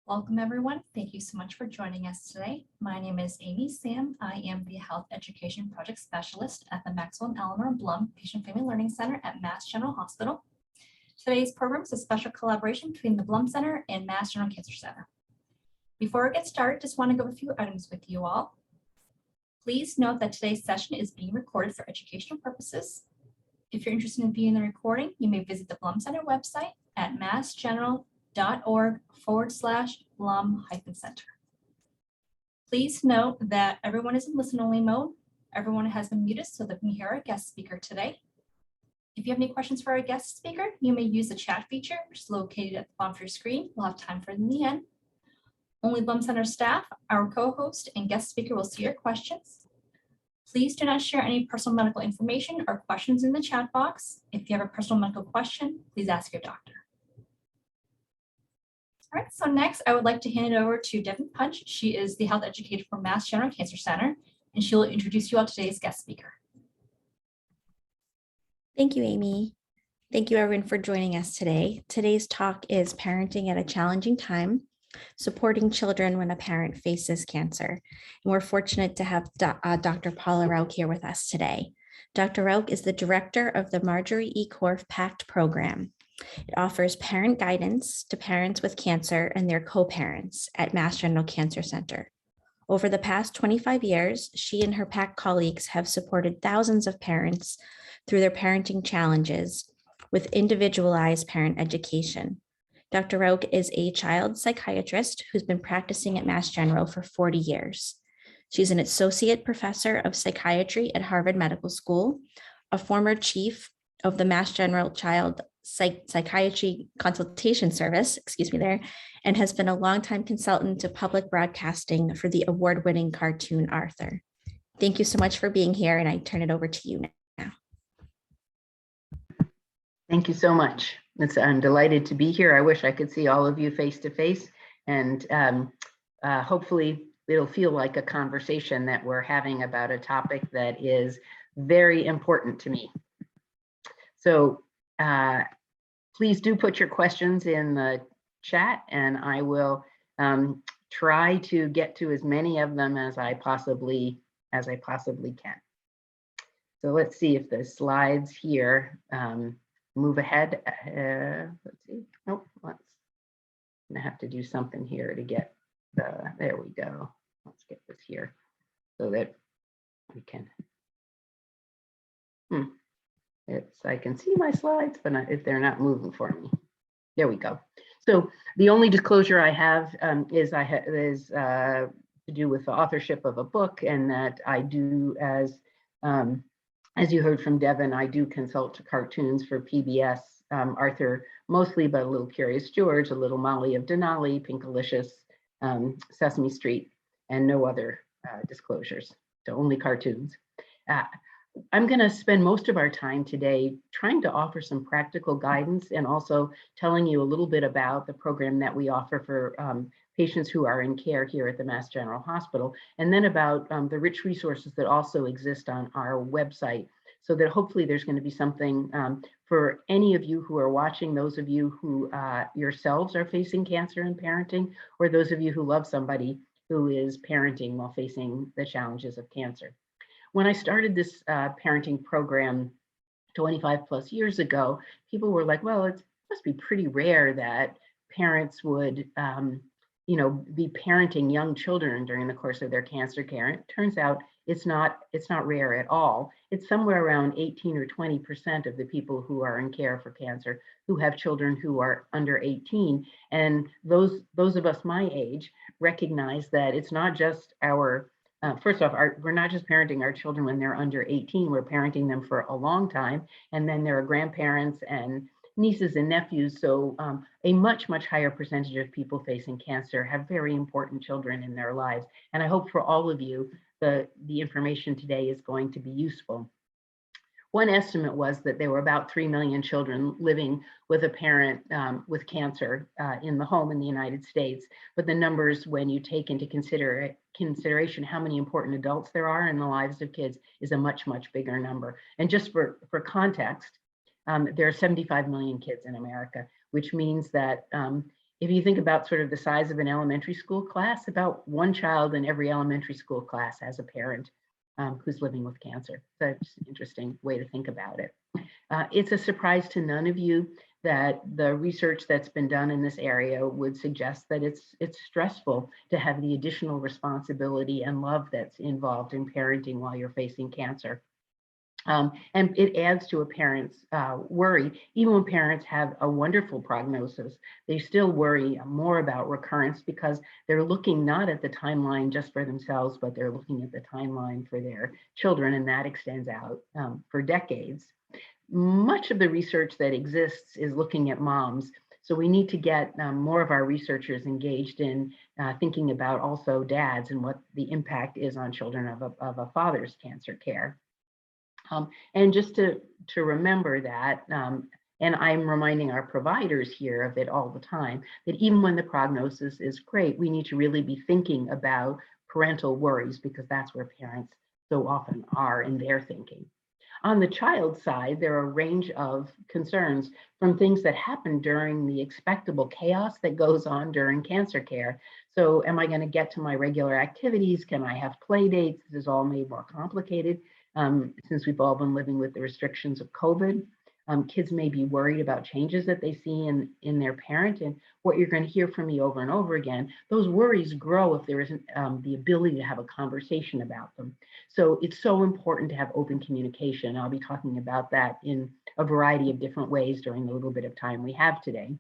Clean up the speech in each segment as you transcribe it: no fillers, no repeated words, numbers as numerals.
Welcome, everyone. Thank you so much for joining us today. My name is Amy Sam. I am the Health Education Project Specialist at the Maxwell and Eleanor Blum Patient Family Learning Center at Mass General Hospital. Today's program is a special collaboration between the Blum Center and Mass General Cancer Center. Before we get started, just want to go a few items with you all. Please note that today's session is being recorded for educational purposes. If you're interested in viewing the recording, you may visit the Blum Center website at massgeneral.org/Blum-Center. Please note that everyone is in listen-only mode. Everyone has been muted so that we can hear our guest speaker today. If you have any questions for our guest speaker, you may use the chat feature, which is located at the bottom of your screen. We'll have time for it in the end. Only Blum Center staff, our co-host, and guest speaker will see your questions. Please do not share any personal medical information or questions in the chat box. If you have a personal medical question, please ask your doctor. All right, so next I would like to hand it over to Devin Punch. She is the health educator for Mass General Cancer Center, and she will introduce you all to today's guest speaker. Thank you, Amy. Thank you, everyone, for joining us today. Today's talk is Parenting at a Challenging Time, Supporting Children When a Parent Faces Cancer. And we're fortunate to have Dr. Paula Rauch here with us today. Dr. Rauch is the director of the Marjorie E. Korf PACT program. It offers parent guidance to parents with cancer and their co-parents at Mass General Cancer Center. Over the past 25 years, she and her PACT colleagues have supported thousands of parents through their parenting challenges with individualized parent education. Dr. Rauch is a child psychiatrist who's been practicing at Mass General for 40 years. She's an associate professor of psychiatry at Harvard Medical School, a former chief of the Mass General Child Psychiatry Consultation Service, and has been a longtime consultant to public broadcasting for the award-winning cartoon Arthur. Thank you so much for being here, and I turn it over to you now. Thank you so much. I'm delighted to be here. I wish I could see all of you face to face, and hopefully it'll feel like a conversation that we're having about a topic that is very important to me. So please do put your questions in the chat, and I will try to get to as many of them as I possibly can. So let's see if the slides here move ahead. Let's see. Nope. I'm gonna have to do something here to get there we go. Let's get this here so that we can. I can see my slides, but if they're not moving for me. There we go. So the only disclosure I have is to do with the authorship of a book, and that I do, as you heard from Devin, I do consult to cartoons for PBS, Arthur mostly, but a little Curious George, a little Molly of Denali, Pinkalicious, Sesame Street, and no other disclosures. So only cartoons. I'm going to spend most of our time today trying to offer some practical guidance and also telling you a little bit about the program that we offer for patients who are in care here at the Mass General Hospital, and then about the rich resources that also exist on our website, so that hopefully there's going to be something for any of you who are watching, those of you who yourselves are facing cancer and parenting, or those of you who love somebody who is parenting while facing the challenges of cancer. When I started this parenting program 25 plus years ago, people were like, well, it must be pretty rare that parents would be parenting young children during the course of their cancer care. And it turns out it's not rare at all. It's somewhere around 18 or 20% of the people who are in care for cancer who have children who are under 18. And those of us my age recognize that it's not just our first off, we're not just parenting our children when they're under 18, we're parenting them for a long time. And then there are grandparents and nieces and nephews. So a much, much higher percentage of people facing cancer have very important children in their lives. And I hope for all of you, the information today is going to be useful. One estimate was that there were about 3 million children living with a parent with cancer in the home in the United States. But the numbers, when you take into consideration how many important adults there are in the lives of kids, is a much, much bigger number. And just for context, there are 75 million kids in America, which means that If you think about sort of the size of an elementary school class, about one child in every elementary school class has a parent who's living with cancer. So it's an interesting way to think about it. It's a surprise to none of you that the research that's been done in this area would suggest that it's stressful to have the additional responsibility and love that's involved in parenting while you're facing cancer. And it adds to a parent's worry. Even when parents have a wonderful prognosis, they still worry more about recurrence because they're looking not at the timeline just for themselves, but they're looking at the timeline for their children, and that extends out for decades. Much of the research that exists is looking at moms. So we need to get more of our researchers engaged in thinking about also dads and what the impact is on children of a father's cancer care. And just to remember that, and I'm reminding our providers here of it all the time, that even when the prognosis is great, we need to really be thinking about parental worries, because that's where parents so often are in their thinking. On the child side, there are a range of concerns, from things that happen during the expectable chaos that goes on during cancer care. So am I going to get to my regular activities? Can I have play dates? This is all made more complicated since we've all been living with the restrictions of COVID. Kids may be worried about changes that they see in their parent. And what you're going to hear from me over and over again, those worries grow if there isn't the ability to have a conversation about them. So it's so important to have open communication. I'll be talking about that in a variety of different ways during the little bit of time we have today.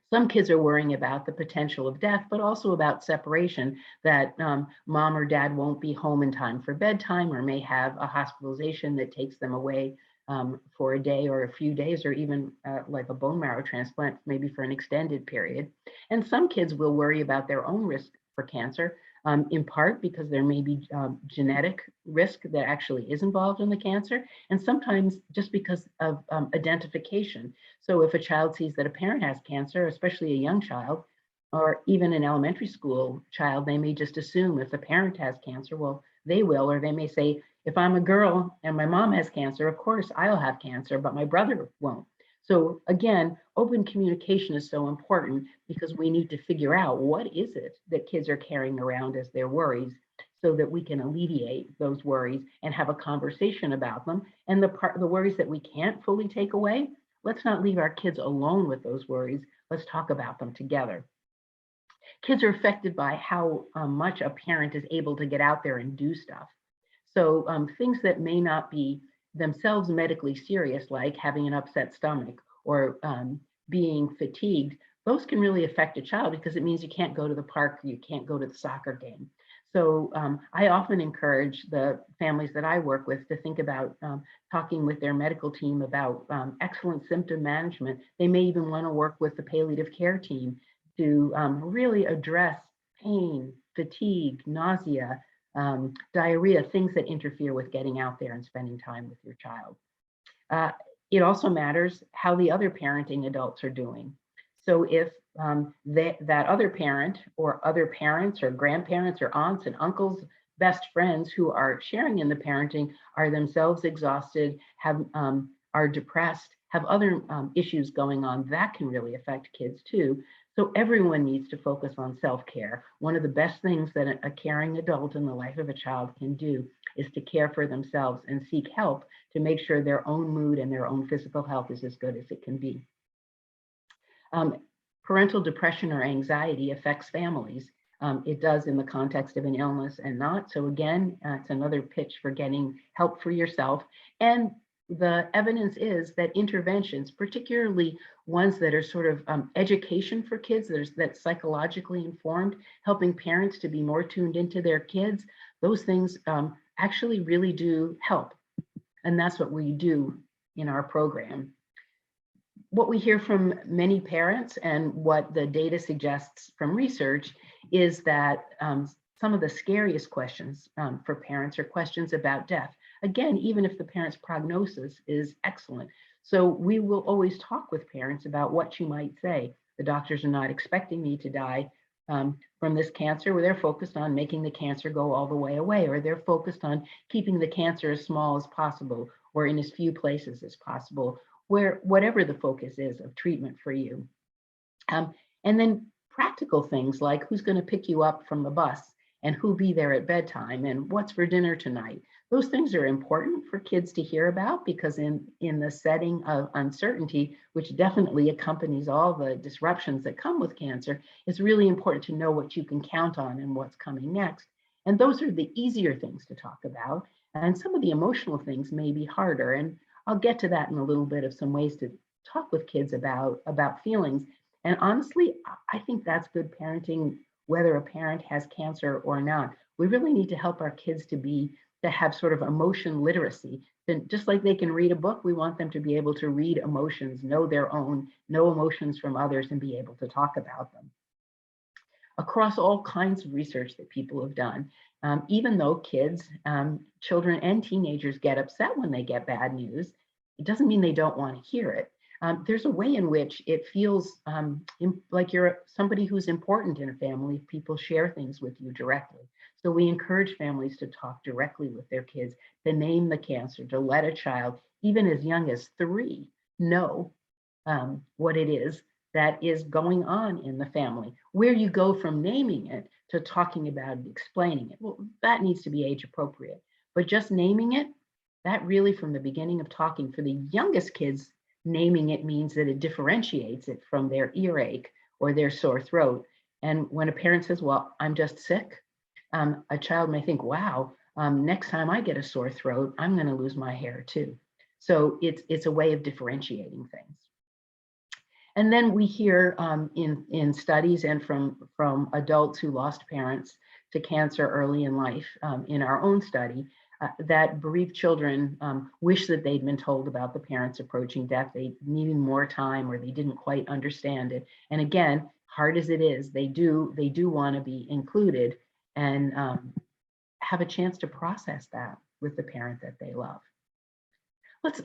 Some kids are worrying about the potential of death, but also about separation, that mom or dad won't be home in time for bedtime, or may have a hospitalization that takes them away for a day or a few days, or even like a bone marrow transplant, maybe for an extended period. And some kids will worry about their own risk for cancer, in part because there may be genetic risk that actually is involved in the cancer, and sometimes just because of identification. So if a child sees that a parent has cancer, especially a young child, or even an elementary school child, they may just assume if the parent has cancer, well, they will, or they may say, if I'm a girl and my mom has cancer, of course I'll have cancer, but my brother won't. So again, open communication is so important, because we need to figure out what is it that kids are carrying around as their worries, so that we can alleviate those worries and have a conversation about them. And the worries that we can't fully take away, let's not leave our kids alone with those worries. Let's talk about them together. Kids are affected by how much a parent is able to get out there and do stuff. So things that may not be themselves medically serious, like having an upset stomach or being fatigued, those can really affect a child, because it means you can't go to the park, or you can't go to the soccer game. So I often encourage the families that I work with to think about talking with their medical team about excellent symptom management. They may even want to work with the palliative care team to really address pain, fatigue, nausea, diarrhea, things that interfere with getting out there and spending time with your child. It also matters how the other parenting adults are doing. So if that other parent, or other parents or grandparents or aunts and uncles, best friends who are sharing in the parenting, are themselves exhausted, are depressed, have other issues going on, that can really affect kids too. So everyone needs to focus on self-care. One of the best things that a caring adult in the life of a child can do is to care for themselves and seek help to make sure their own mood and their own physical health is as good as it can be. Parental depression or anxiety affects families. It does in the context of an illness and not. So again, it's another pitch for getting help for yourself. And the evidence is that interventions, particularly ones that are sort of education for kids, that's psychologically informed, helping parents to be more tuned into their kids, those things actually really do help. And that's what we do in our program. What we hear from many parents, and what the data suggests from research, is that some of the scariest questions for parents are questions about death. Again, even if the parent's prognosis is excellent. So we will always talk with parents about what you might say. The doctors are not expecting me to die from this cancer, where they're focused on making the cancer go all the way away, or they're focused on keeping the cancer as small as possible, or in as few places as possible, where whatever the focus is of treatment for you. And then practical things like who's going to pick you up from the bus and who'll be there at bedtime and what's for dinner tonight. Those things are important for kids to hear about because in the setting of uncertainty, which definitely accompanies all the disruptions that come with cancer, it's really important to know what you can count on and what's coming next. And those are the easier things to talk about. And some of the emotional things may be harder. And I'll get to that in a little bit of some ways to talk with kids about feelings. And honestly, I think that's good parenting, whether a parent has cancer or not. We really need to help our kids to have sort of emotion literacy. And just like they can read a book, we want them to be able to read emotions, know their own, know emotions from others, and be able to talk about them. Across all kinds of research that people have done, even though kids, children and teenagers get upset when they get bad news, it doesn't mean they don't want to hear it. There's a way in which it feels like you're somebody who's important in a family if people share things with you directly. So we encourage families to talk directly with their kids, to name the cancer, to let a child, even as young as 3, know what it is that is going on in the family. Where you go from naming it to talking about it, explaining it, well, that needs to be age appropriate. But just naming it, that really from the beginning of talking, for the youngest kids, naming it means that it differentiates it from their earache or their sore throat. And when a parent says, well, I'm just sick, a child may think, wow, next time I get a sore throat, I'm going to lose my hair too. So it's a way of differentiating things. And then we hear in studies and from adults who lost parents to cancer early in life, in our own study, that bereaved children wish that they'd been told about the parents approaching death. They needed more time or they didn't quite understand it. And again, hard as it is, they do want to be included and have a chance to process that with the parent that they love.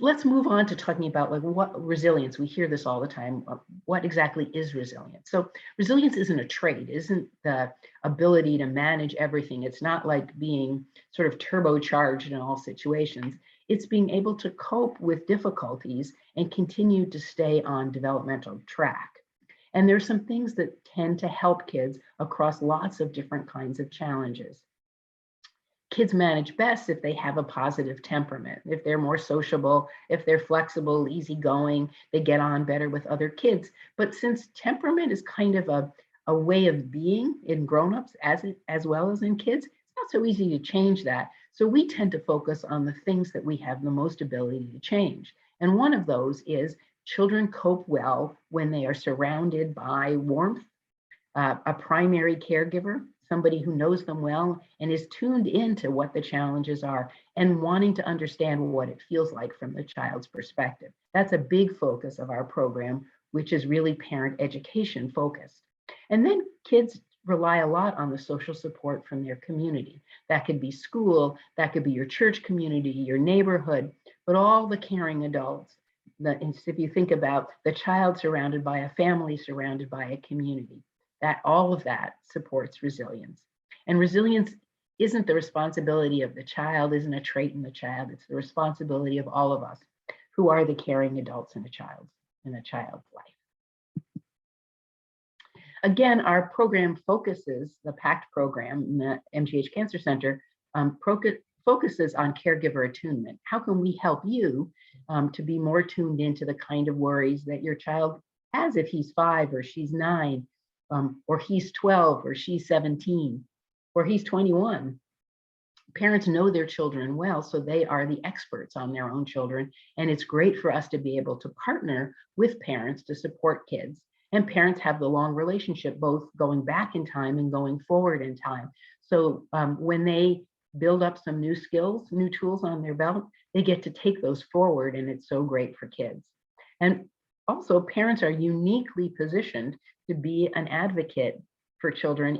Let's move on to talking about like what resilience. We hear this all the time. What exactly is resilience? So resilience isn't a trait, isn't the ability to manage everything. It's not like being sort of turbocharged in all situations. It's being able to cope with difficulties and continue to stay on developmental track. And there's some things that tend to help kids across lots of different kinds of challenges. Kids manage best if they have a positive temperament, if they're more sociable, if they're flexible, easygoing, they get on better with other kids. But since temperament is kind of a way of being in grown-ups as well as in kids, it's not so easy to change that. So we tend to focus on the things that we have the most ability to change. And one of those is children cope well when they are surrounded by warmth, a primary caregiver, somebody who knows them well and is tuned into what the challenges are and wanting to understand what it feels like from the child's perspective. That's a big focus of our program, which is really parent education focused. And then kids rely a lot on the social support from their community. That could be school, that could be your church community, your neighborhood, but all the caring adults. If you think about the child surrounded by a family, surrounded by a community, that all of that supports resilience. And resilience isn't the responsibility of the child, isn't a trait in the child, it's the responsibility of all of us who are the caring adults in a child's life. Again, our program focuses, the PACT program in the MGH Cancer Center, focuses on caregiver attunement. How can we help you to be more tuned into the kind of worries that your child has if he's 5 or she's 9, or he's 12 or she's 17 or he's 21. Parents know their children well, so they are the experts on their own children. And it's great for us to be able to partner with parents to support kids. And parents have the long relationship, both going back in time and going forward in time. So when they build up some new skills, new tools on their belt, they get to take those forward, and it's so great for kids. And also, parents are uniquely positioned to be an advocate for children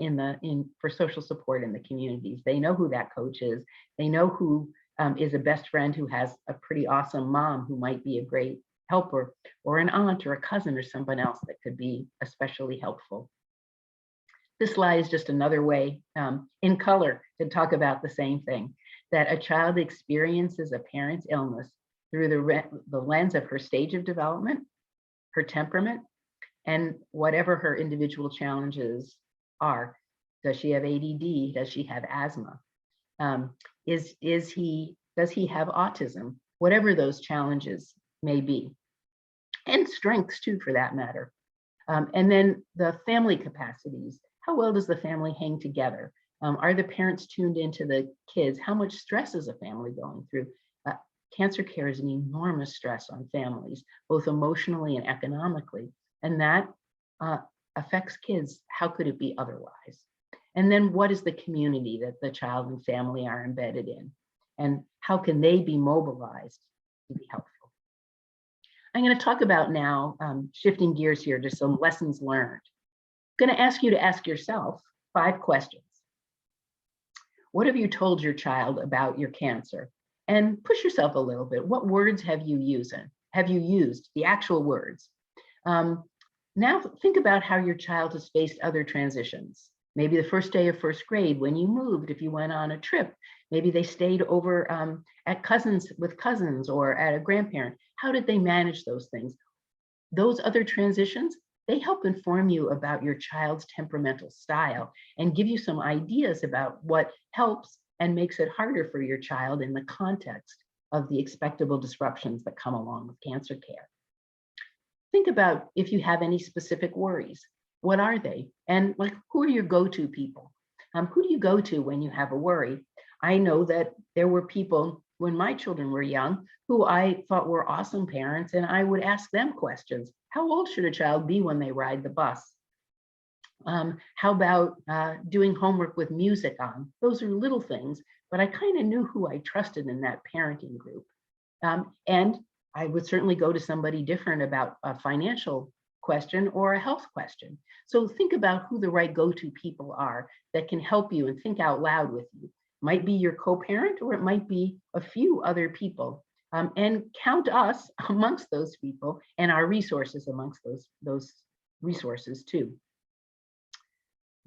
for social support in the communities. They know who that coach is. They know who is a best friend who has a pretty awesome mom who might be a great helper, or an aunt or a cousin or someone else that could be especially helpful. This slide is just another way in color to talk about the same thing, that a child experiences a parent's illness through the lens of her stage of development, her temperament, And whatever her individual challenges are, does she have ADD? Does she have asthma? Does he have autism? Whatever those challenges may be, and strengths too, for that matter. And then the family capacities. How well does the family hang together? Are the parents tuned into the kids? How much stress is a family going through? Cancer care is an enormous stress on families, both emotionally and economically, and that affects kids. How could it be otherwise? And then what is the community that the child and family are embedded in? And how can they be mobilized to be helpful? I'm going to talk about now, shifting gears here to some lessons learned. I'm going to ask you to ask yourself 5 questions. What have you told your child about your cancer? And push yourself a little bit. What words have you used? The actual words? Now think about how your child has faced other transitions. Maybe the first day of first grade when you moved, if you went on a trip. Maybe they stayed over at with cousins or at a grandparent. How did they manage those things? Those other transitions, they help inform you about your child's temperamental style and give you some ideas about what helps and makes it harder for your child in the context of the expectable disruptions that come along with cancer care. Think about if you have any specific worries. What are they? And like, who are your go-to people? Who do you go to when you have a worry? I know that there were people when my children were young who I thought were awesome parents, and I would ask them questions. How old should a child be when they ride the bus? How about doing homework with music on? Those are little things, but I kind of knew who I trusted in that parenting group. And I would certainly go to somebody different about a financial question or a health question. So think about who the right go-to people are that can help you and think out loud with you. Might be your co-parent, or it might be a few other people. And count us amongst those people and our resources amongst those resources too.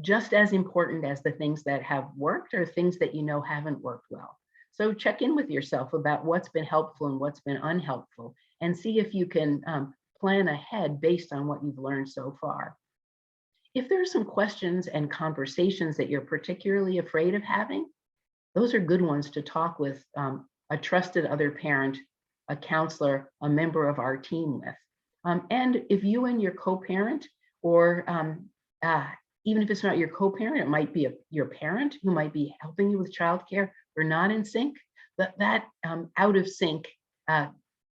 Just as important as the things that have worked are things that you know haven't worked well. So check in with yourself about what's been helpful and what's been unhelpful, and see if you can plan ahead based on what you've learned so far. If there are some questions and conversations that you're particularly afraid of having, those are good ones to talk with a trusted other parent, a counselor, a member of our team with. And if you and your co-parent, or even if it's not your co-parent, it might be your parent who might be helping you with childcare, or not in sync, that out of sync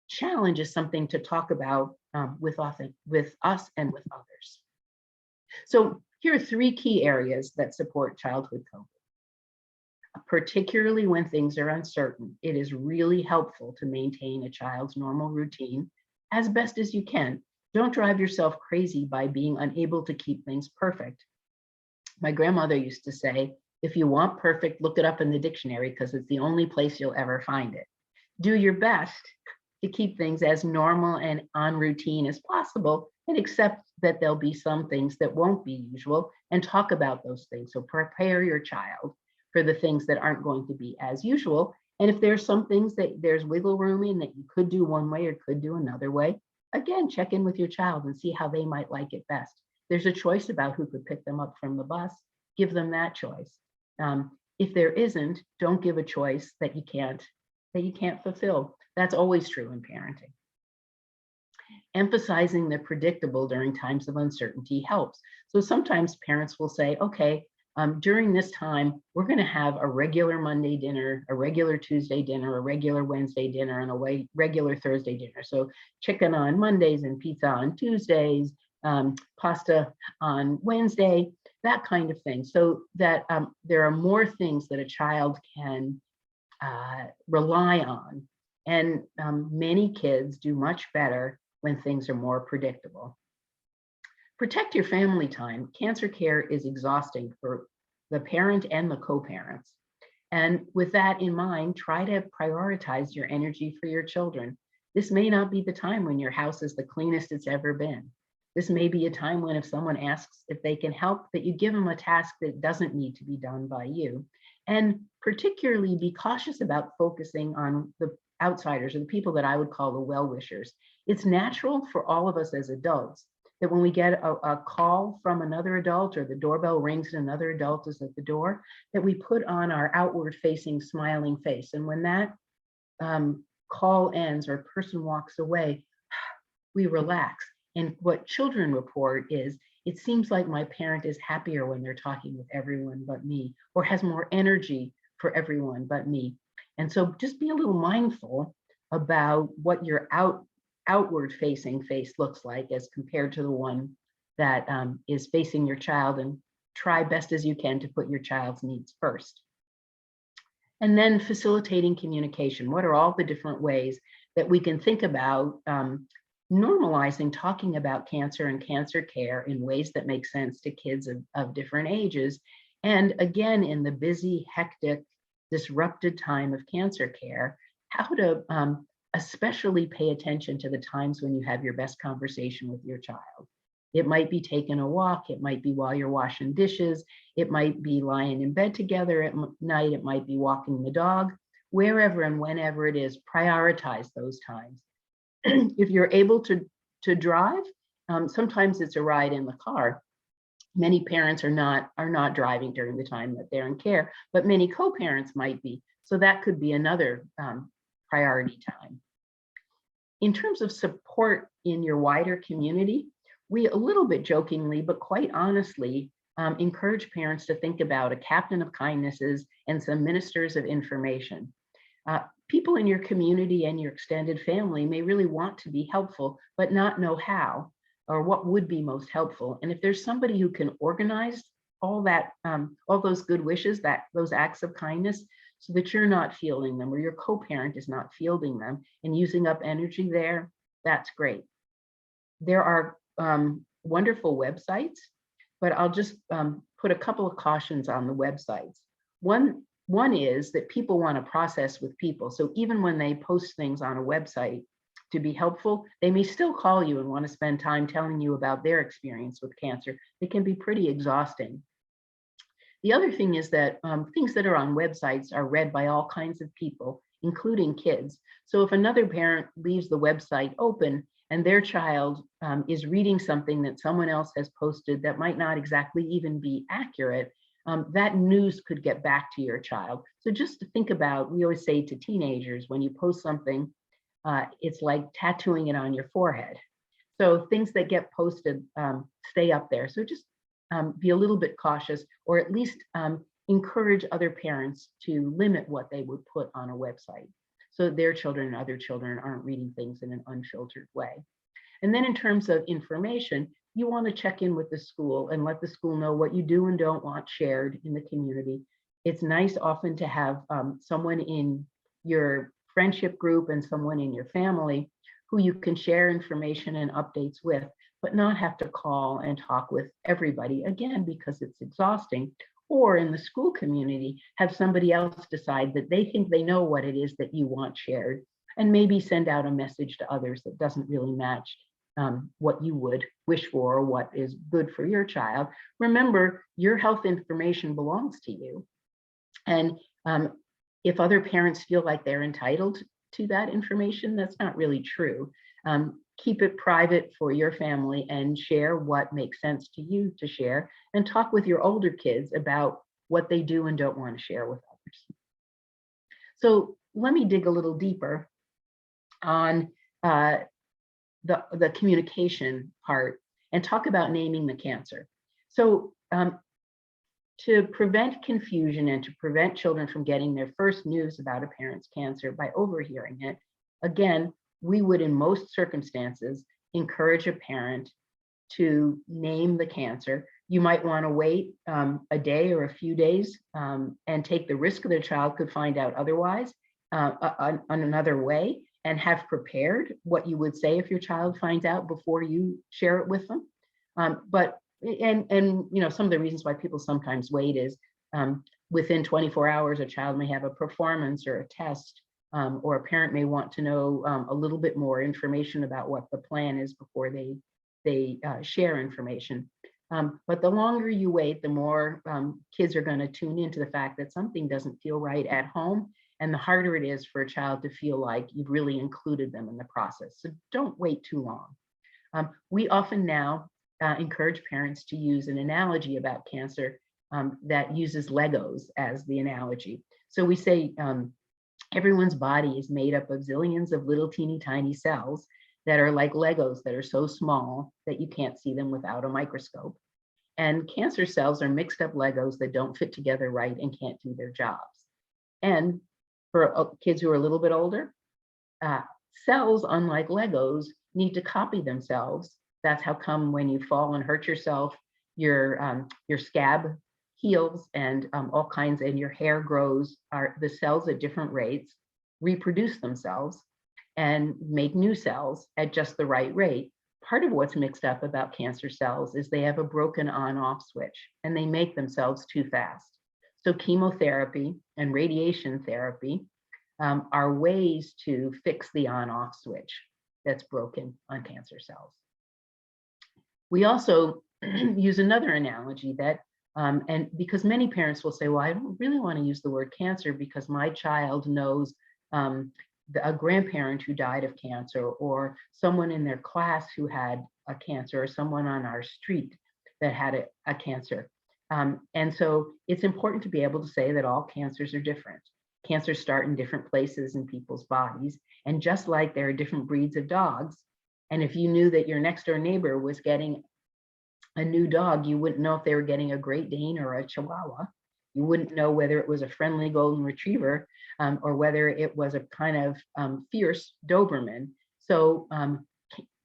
challenge is something to talk about with us and with others. So here are 3 key areas that support childhood coping. Particularly when things are uncertain, it is really helpful to maintain a child's normal routine as best as you can. Don't drive yourself crazy by being unable to keep things perfect. My grandmother used to say, if you want perfect, look it up in the dictionary, because it's the only place you'll ever find it. Do your best to keep things as normal and on routine as possible, and accept that there'll be some things that won't be usual, and talk about those things. So prepare your child for the things that aren't going to be as usual. And if there's some things that there's wiggle room in that you could do one way or could do another way, again, check in with your child and see how they might like it best. There's a choice about who could pick them up from the bus, give them that choice. If there isn't, don't give a choice that you can't fulfill. That's always true in parenting. Emphasizing the predictable during times of uncertainty helps. So sometimes parents will say, okay, during this time, we're going to have a regular Monday dinner, a regular Tuesday dinner, a regular Wednesday dinner, and a regular Thursday dinner. So chicken on Mondays and pizza on Tuesdays, pasta on Wednesday, that kind of thing. So that there are more things that a child can rely on. And many kids do much better when things are more predictable. Protect your family time. Cancer care is exhausting for the parent and the co-parents. And with that in mind, try to prioritize your energy for your children. This may not be the time when your house is the cleanest it's ever been. This may be a time when if someone asks if they can help, that you give them a task that doesn't need to be done by you. And particularly be cautious about focusing on the outsiders, or the people that I would call the well-wishers. It's natural for all of us as adults that when we get a call from another adult or the doorbell rings and another adult is at the door, that we put on our outward facing smiling face. And when that call ends or person walks away, we relax. And what children report is, it seems like my parent is happier when they're talking with everyone but me, or has more energy for everyone but me. And so just be a little mindful about what your outward facing face looks like as compared to the one that is facing your child, and try best as you can to put your child's needs first. And then facilitating communication. What are all the different ways that we can think about normalizing talking about cancer and cancer care in ways that make sense to kids of different ages? And again, in the busy, hectic, disrupted time of cancer care, how to especially pay attention to the times when you have your best conversation with your child. It might be taking a walk, it might be while you're washing dishes, it might be lying in bed together at night, it might be walking the dog, wherever and whenever it is, prioritize those times. If you're able to drive, sometimes it's a ride in the car. Many parents are not driving during the time that they're in care, but many co-parents might be. So that could be another priority time. In terms of support in your wider community, we a little bit jokingly, but quite honestly, encourage parents to think about a captain of kindnesses and some ministers of information. People in your community and your extended family may really want to be helpful, but not know how or what would be most helpful. And if there's somebody who can organize all that, all those good wishes, those acts of kindness, so that you're not fielding them or your co-parent is not fielding them and using up energy there, that's great. There are wonderful websites, but I'll just put a couple of cautions on the websites. One is that people want to process with people. So even when they post things on a website to be helpful, they may still call you and want to spend time telling you about their experience with cancer. It can be pretty exhausting. The other thing is that things that are on websites are read by all kinds of people, including kids. So if another parent leaves the website open and their child is reading something that someone else has posted that might not exactly even be accurate, that news could get back to your child. So just to think about, we always say to teenagers, when you post something, it's like tattooing it on your forehead. So things that get posted stay up there. So just be a little bit cautious, or at least encourage other parents to limit what they would put on a website, so their children and other children aren't reading things in an unfiltered way. And then in terms of information, you want to check in with the school and let the school know what you do and don't want shared in the community. It's nice often to have someone in your friendship group and someone in your family who you can share information and updates with, but not have to call and talk with everybody, again, because it's exhausting. Or in the school community, have somebody else decide that they think they know what it is that you want shared, and maybe send out a message to others that doesn't really match what you would wish for or what is good for your child. Remember, your health information belongs to you. And if other parents feel like they're entitled to that information, that's not really true. Keep it private for your family and share what makes sense to you to share, and talk with your older kids about what they do and don't want to share with others. So let me dig a little deeper on the communication part and talk about naming the cancer. So to prevent confusion and to prevent children from getting their first news about a parent's cancer by overhearing it, again, we would in most circumstances encourage a parent to name the cancer. You might want to wait a day or a few days and take the risk that their child could find out otherwise on another way, and have prepared what you would say if your child finds out before you share it with them. And you know, some of the reasons why people sometimes wait is within 24 hours, a child may have a performance or a test, or a parent may want to know a little bit more information about what the plan is before they share information. But the longer you wait, the more kids are going to tune into the fact that something doesn't feel right at home, and the harder it is for a child to feel like you've really included them in the process. So don't wait too long. We often now encourage parents to use an analogy about cancer that uses Legos as the analogy. So we say everyone's body is made up of zillions of little teeny tiny cells that are like Legos that are so small that you can't see them without a microscope. And cancer cells are mixed up Legos that don't fit together right and can't do their jobs. And for kids who are a little bit older, cells, unlike Legos, need to copy themselves. That's how come when you fall and hurt yourself, your scab heals and all kinds, and your hair grows, the cells at different rates reproduce themselves and make new cells at just the right rate. Part of what's mixed up about cancer cells is they have a broken on-off switch and they make themselves too fast. So chemotherapy and radiation therapy are ways to fix the on-off switch that's broken on cancer cells. We also use another analogy that, and because many parents will say, well, I don't really want to use the word cancer because my child knows a grandparent who died of cancer, or someone in their class who had a cancer, or someone on our street that had a cancer. And so it's important to be able to say that all cancers are different. Cancers start in different places in people's bodies. And just like there are different breeds of dogs, and if you knew that your next door neighbor was getting a new dog, you wouldn't know if they were getting a Great Dane or a Chihuahua. You wouldn't know whether it was a friendly golden retriever or whether it was a kind of fierce Doberman. So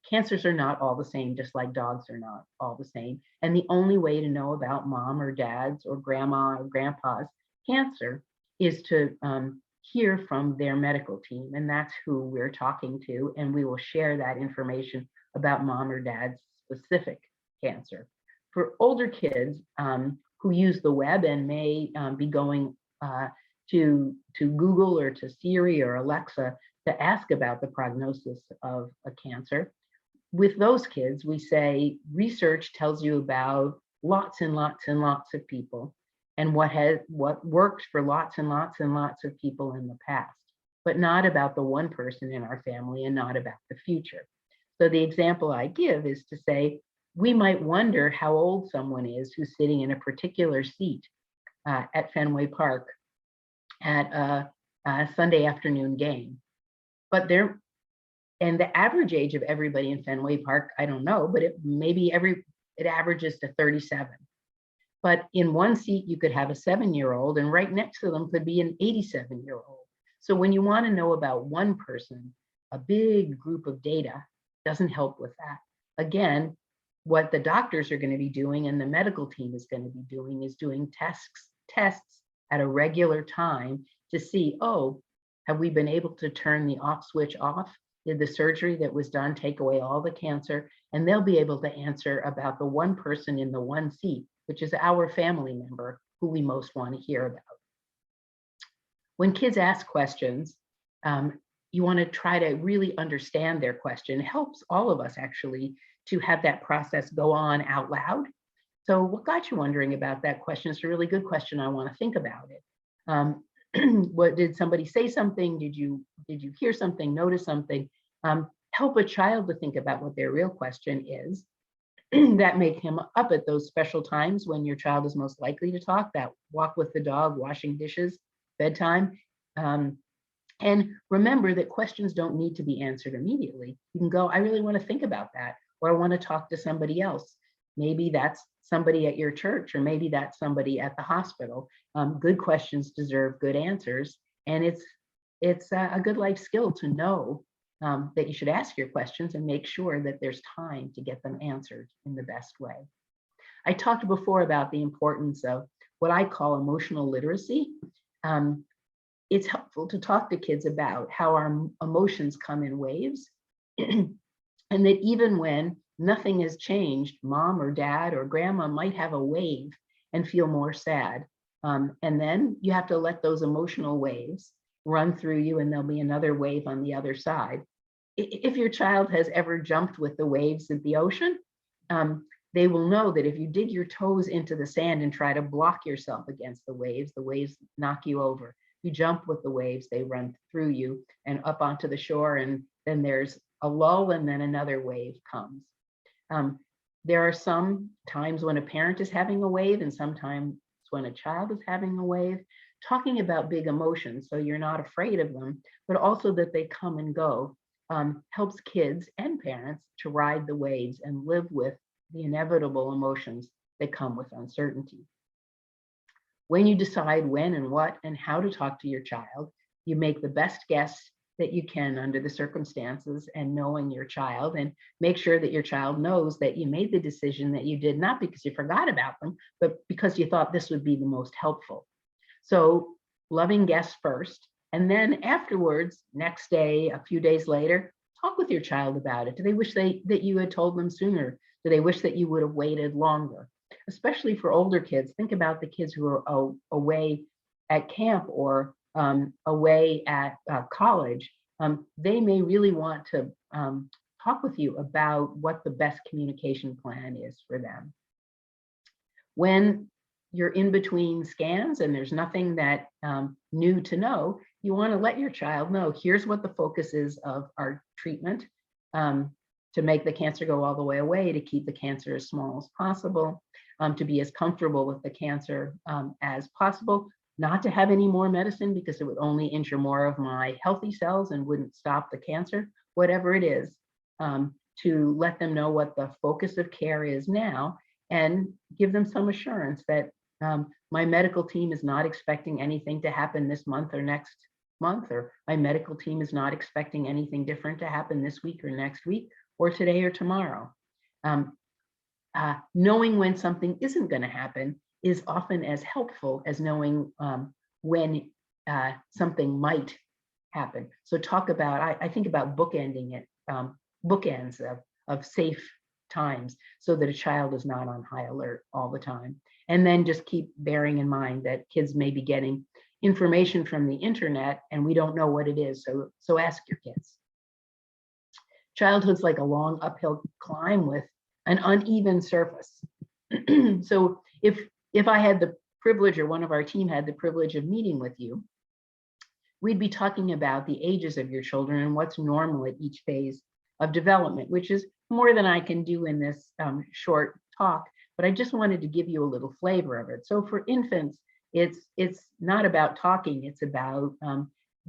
cancers are not all the same, just like dogs are not all the same. And the only way to know about mom or dad's or grandma or grandpa's cancer is to hear from their medical team. And that's who we're talking to. And we will share that information about mom or dad's specific cancer. For older kids who use the web and may be going to Google or to Siri or Alexa to ask about the prognosis of a cancer, with those kids, we say research tells you about lots and lots and lots of people and what worked for lots and lots and lots of people in the past, but not about the one person in our family and not about the future. So the example I give is to say, we might wonder how old someone is who's sitting in a particular seat at Fenway Park at a Sunday afternoon game. But and the average age of everybody in Fenway Park, I don't know, but it averages to 37. But in one seat, you could have a 7-year-old, and right next to them could be an 87-year-old. So when you want to know about one person, a big group of data doesn't help with that. Again, what the doctors are going to be doing and the medical team is going to be doing is doing tests at a regular time to see, oh, have we been able to turn the off switch off? Did the surgery that was done take away all the cancer? And they'll be able to answer about the one person in the one seat, which is our family member who we most want to hear about. When kids ask questions, you want to try to really understand their question. It helps all of us actually to have that process go on out loud. So what got you wondering about that question? It's a really good question. I want to think about it. What did somebody say something? Did you hear something, notice something? Help a child to think about what their real question is. That may come up at those special times when your child is most likely to talk, that walk with the dog, washing dishes, bedtime. And remember that questions don't need to be answered immediately. You can go, I really want to think about that, or I want to talk to somebody else. Maybe that's somebody at your church, or maybe that's somebody at the hospital. Good questions deserve good answers. And it's a good life skill to know that you should ask your questions and make sure that there's time to get them answered in the best way. I talked before about the importance of what I call emotional literacy. It's helpful to talk to kids about how our emotions come in waves, and that even when nothing has changed, mom or dad or grandma might have a wave and feel more sad. And then you have to let those emotional waves run through you, and there'll be another wave on the other side. If your child has ever jumped with the waves of the ocean, they will know that if you dig your toes into the sand and try to block yourself against the waves knock you over. You jump with the waves, they run through you and up onto the shore, and then there's a lull, and then another wave comes. There are some times when a parent is having a wave and sometimes when a child is having a wave. Talking about big emotions, so you're not afraid of them, but also that they come and go, helps kids and parents to ride the waves and live with the inevitable emotions that come with uncertainty. When you decide when and what and how to talk to your child, you make the best guess that you can under the circumstances and knowing your child, and make sure that your child knows that you made the decision that you did, not because you forgot about them, but because you thought this would be the most helpful. So loving guess first, and then afterwards, next day, a few days later, talk with your child about it. Do they wish that you had told them sooner? Do they wish that you would have waited longer? Especially for older kids, think about the kids who are away at camp or away at college. They may really want to talk with you about what the best communication plan is for them. When you're in between scans and there's nothing that new to know, you want to let your child know, here's what the focus is of our treatment, to make the cancer go all the way away, to keep the cancer as small as possible, to be as comfortable with the cancer as possible, not to have any more medicine because it would only injure more of my healthy cells and wouldn't stop the cancer, whatever it is, to let them know what the focus of care is now and give them some assurance that my medical team is not expecting anything to happen this month or next month, or my medical team is not expecting anything different to happen this week or next week or today or tomorrow. Knowing when something isn't going to happen is often as helpful as knowing when something might happen. So talk about, I think about bookending it, bookends of safe times so that a child is not on high alert all the time. And then just keep bearing in mind that kids may be getting information from the internet and we don't know what it is. So ask your kids. Childhood's like a long uphill climb with an uneven surface. So if I had the privilege, or one of our team had the privilege of meeting with you, we'd be talking about the ages of your children and what's normal at each phase of development, which is more than I can do in this short talk, but I just wanted to give you a little flavor of it. So for infants, it's not about talking, it's about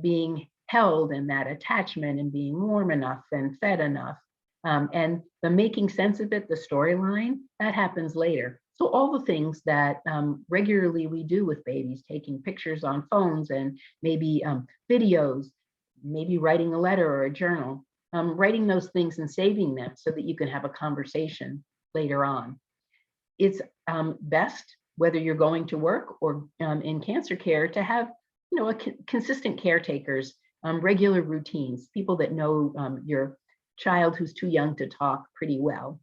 being held in that attachment and being warm enough and fed enough. And the making sense of it, the storyline, that happens later. So all the things that regularly we do with babies, taking pictures on phones and maybe videos, maybe writing a letter or a journal, writing those things and saving them so that you can have a conversation later on. It's best, whether you're going to work or in cancer care, to have consistent caretakers, regular routines, people that know your child who's too young to talk pretty well.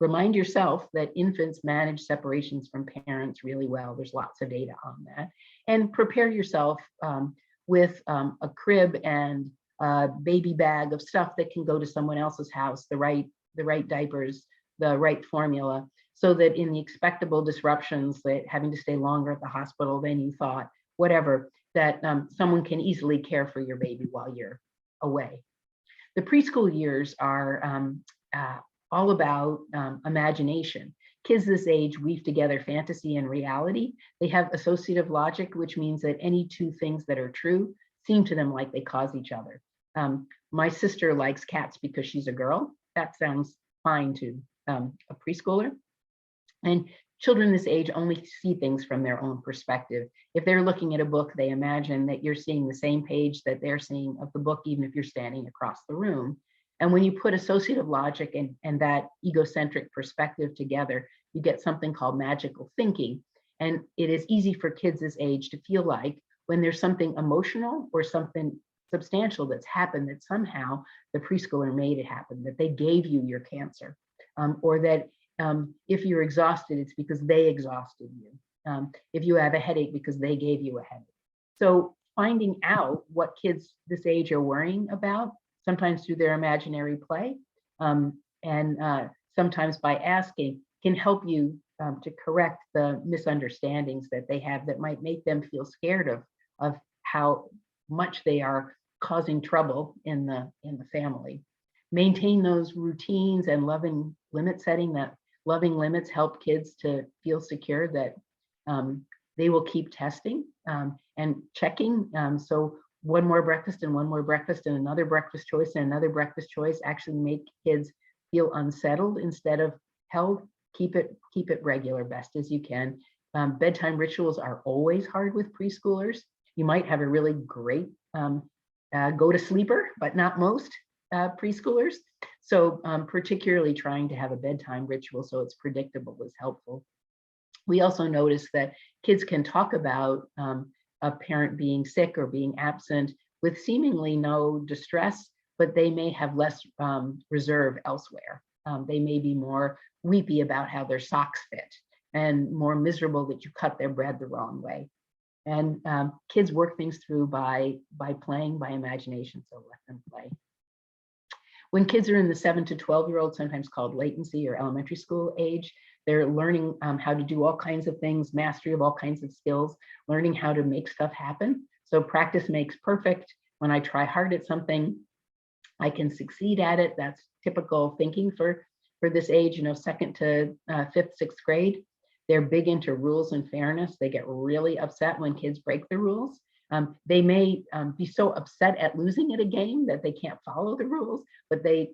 Remind yourself that infants manage separations from parents really well. There's lots of data on that. And prepare yourself with a crib and a baby bag of stuff that can go to someone else's house, the right diapers, the right formula, so that in the expectable disruptions, that having to stay longer at the hospital than you thought, whatever, that someone can easily care for your baby while you're away. The preschool years are all about imagination. Kids this age weave together fantasy and reality. They have associative logic, which means that any two things that are true seem to them like they cause each other. My sister likes cats because she's a girl. That sounds fine to a preschooler. And children this age only see things from their own perspective. If they're looking at a book, they imagine that you're seeing the same page that they're seeing of the book, even if you're standing across the room. And when you put associative logic and that egocentric perspective together, you get something called magical thinking. And it is easy for kids this age to feel like when there's something emotional or something substantial that's happened, that somehow the preschooler made it happen, that they gave you your cancer, or that if you're exhausted, it's because they exhausted you. If you have a headache, because they gave you a headache. So finding out what kids this age are worrying about, sometimes through their imaginary play, and sometimes by asking, can help you to correct the misunderstandings that they have that might make them feel scared of how much they are causing trouble in the family. maintain those routines and loving limit setting. That loving limits help kids to feel secure that they will keep testing and checking. So one more breakfast and one more breakfast and another breakfast choice and another breakfast choice actually make kids feel unsettled instead of held. Keep it regular best as you can. Bedtime rituals are always hard with preschoolers. You might have a really great go to sleeper, but not most preschoolers. So particularly trying to have a bedtime ritual so it's predictable is helpful. We also notice that kids can talk about a parent being sick or being absent with seemingly no distress, but they may have less reserve elsewhere. They may be more weepy about how their socks fit and more miserable that you cut their bread the wrong way. And kids work things through by playing, by imagination, so let them play. When kids are in the 7 to 12-year-old, sometimes called latency or elementary school age, they're learning how to do all kinds of things, mastery of all kinds of skills, learning how to make stuff happen. So practice makes perfect. When I try hard at something, I can succeed at it. That's typical thinking for this age, 2nd to 5th, 6th grade. They're big into rules and fairness. They get really upset when kids break the rules. They may be so upset at losing at a game that they can't follow the rules, but a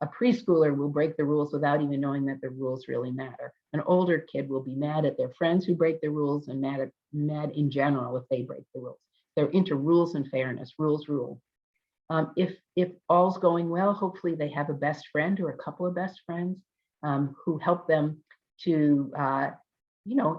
preschooler will break the rules without even knowing that the rules really matter. An older kid will be mad at their friends who break the rules and mad in general if they break the rules. They're into rules and fairness, rules rule. If all's going well, hopefully they have a best friend or a couple of best friends who help them to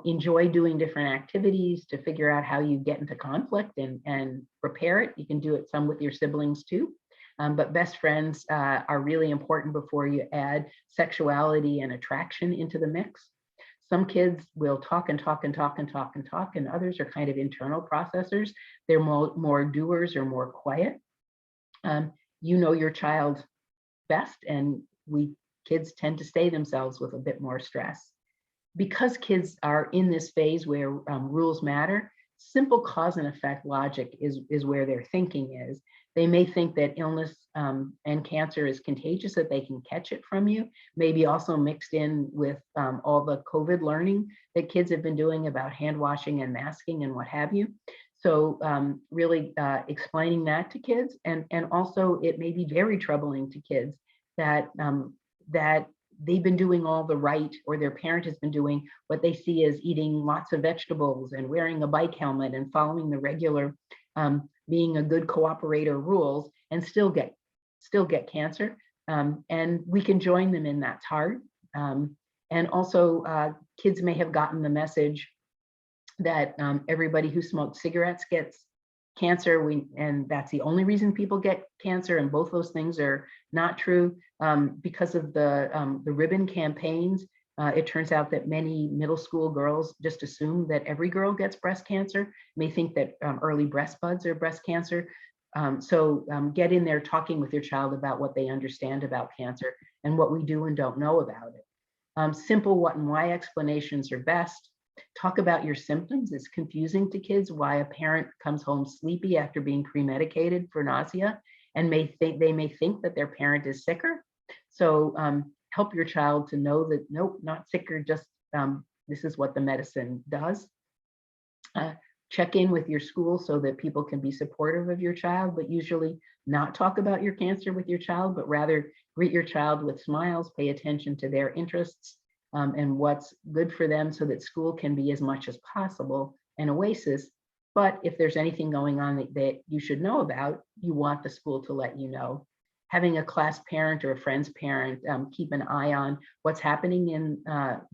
enjoy doing different activities, to figure out how you get into conflict and repair it. You can do it some with your siblings too. But best friends are really important before you add sexuality and attraction into the mix. Some kids will talk and talk and talk and talk and talk, and others are kind of internal processors. They're more doers or more quiet. You know your child best, and kids tend to stay themselves with a bit more stress. Because kids are in this phase where rules matter, simple cause and effect logic is where their thinking is. They may think that illness and cancer is contagious, that they can catch it from you, maybe also mixed in with all the COVID learning that kids have been doing about hand washing and masking and what have you. So really explaining that to kids, and also it may be very troubling to kids that they've been doing all the right, or their parent has been doing what they see as eating lots of vegetables and wearing a bike helmet and following the regular being a good cooperator rules, and still get cancer. And we can join them in that's hard. And also kids may have gotten the message that everybody who smokes cigarettes gets cancer, and that's the only reason people get cancer, and both those things are not true. Because of the ribbon campaigns, it turns out that many middle school girls just assume that every girl gets breast cancer, may think that early breast buds are breast cancer. So get in there talking with your child about what they understand about cancer and what we do and don't know about it. Simple what and why explanations are best. Talk about your symptoms. It's confusing to kids why a parent comes home sleepy after being pre-medicated for nausea, and they may think that their parent is sicker. So help your child to know that, nope, not sicker, just this is what the medicine does. Check in with your school so that people can be supportive of your child, but usually not talk about your cancer with your child, but rather greet your child with smiles, pay attention to their interests and what's good for them, so that school can be as much as possible an oasis. But if there's anything going on that you should know about, you want the school to let you know. Having a class parent or a friend's parent keep an eye on what's happening in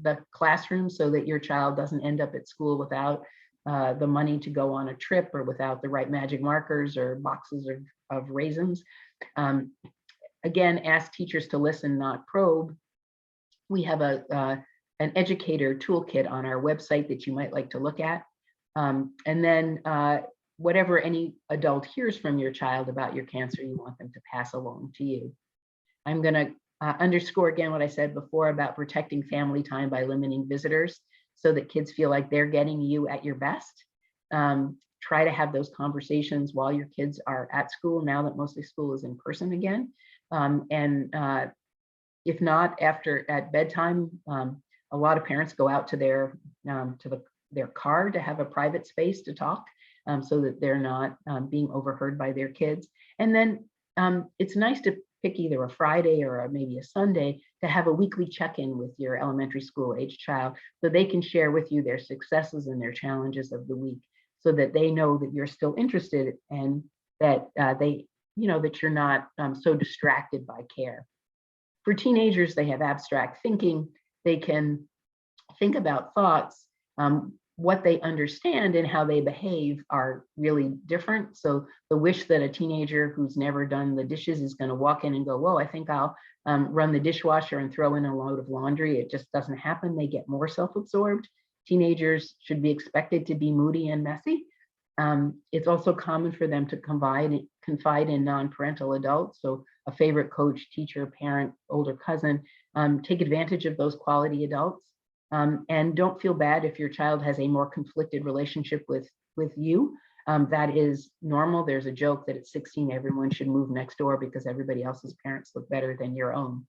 the classroom, so that your child doesn't end up at school without the money to go on a trip, or without the right magic markers or boxes of raisins. Again, ask teachers to listen, not probe. We have an educator toolkit on our website that you might like to look at. And then whatever any adult hears from your child about your cancer, you want them to pass along to you. I'm going to underscore again what I said before about protecting family time by limiting visitors, so that kids feel like they're getting you at your best. Try to have those conversations while your kids are at school, now that mostly school is in person again. If not at bedtime, a lot of parents go out to their car to have a private space to talk, so that they're not being overheard by their kids. And then it's nice to pick either a Friday or maybe a Sunday to have a weekly check-in with your elementary school age child, so they can share with you their successes and their challenges of the week, so that they know that you're still interested, and that that you're not so distracted by care. For teenagers, they have abstract thinking. They can think about thoughts. What they understand and how they behave are really different. So the wish that a teenager who's never done the dishes is going to walk in and go, whoa, I think I'll run the dishwasher and throw in a load of laundry. It just doesn't happen. They get more self-absorbed. Teenagers should be expected to be moody and messy. It's also common for them to confide in non-parental adults. So a favorite coach, teacher, parent, older cousin, take advantage of those quality adults. And don't feel bad if your child has a more conflicted relationship with you. That is normal. There's a joke that at 16, everyone should move next door because everybody else's parents look better than your own.